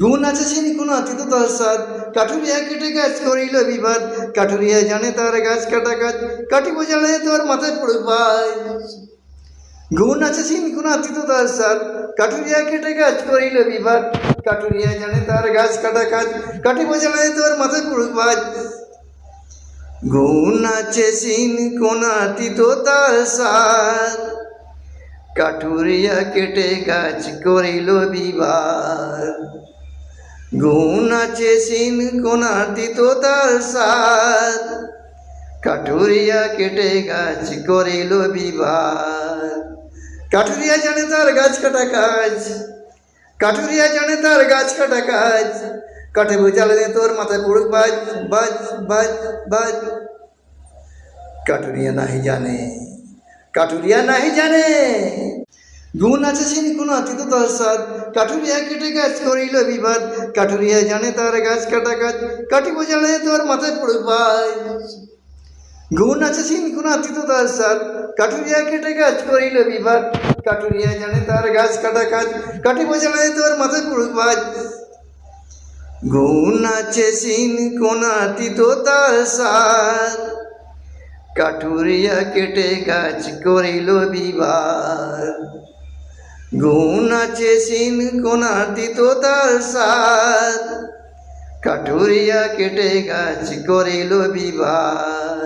গুণ আছে সিনি কোন আতিত তার সাদ, কাঠুরিয়া কেটে গাছ করিল বিবাদ। কাঠুরিয়া জানে তার গাছ কাটা কাজ, কাটিব জানে তোর মাথায় পড়ুক ভাই। গুণ আছে সিনি কোন আতিত তার সাদ, কাঠুরিয়া কেটে গাছ করিল বিবাদ। কাঠুরিয়া জানে তার গাছ কাটা কাজ, কাটিব জানে তোর মাথায় পড়ুক ভাই। গুণ আছে সিন কোন আতিত তার সাদ, কাঠুরিয়া কেটে গাছ করিল বিবাদ। গুণ আছে সিন কোনাতিত তার সাদ, কাঠুরিয়া কেটে গাছ করিল বিবাদ। কাঠুরিয়া জানে তার গাছ কাটা কাজ, কাঠুরিয়া জানে তার গাছ কাটা কাজ, কাঠে বোঝালে তোর মাথায় পড়ুক বাজ বাজ বাজ বাজ। কাঠুরিয়া নাহি জানে, কাঠুরিয়া নাহি জানে। গুণ আছে সিনি কোন আতিত তার সাদ, কাঠুরিয়া কেটে গাছ করিল বিবাদ। কাঠুরিয়া জানে তার গাছ কাটা কাজ, কাটিব জানে তোর মাথায় পড়ুক ভাই। গুণ আছে সিনি কোন আতিত তার সাদ, কাঠুরিয়া কেটে গাছ করিল বিবাদ। কাঠুরিয়া জানে তার গাছ কাটা কাজ, কাটিব জানে তোর মাথায় পড়ুক ভাই। গুণ আছে সিন কোন আতিত তার সাদ, কাঠুরিয়া কেটে গাছ করিল বিবাদ। গুণ আছে সিন কোন আতিত তার সাদ, কাঠুরিয়া কেটে গাছ করিল বিবাদ।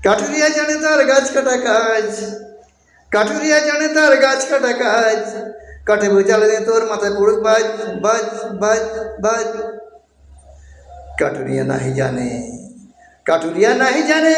কাঠুরিয়া জানে তার গাছ কাটা কাজ, কাঠুরিয়া জানে তার গাছ কাটা কাজ, কাঠে বোঝালে তোর মাথায় পড়ুক বাজ বাজ বাজ বাজ। কাঠুরিয়া নাহি জানে, কাঠুরিয়া নাহি জানে।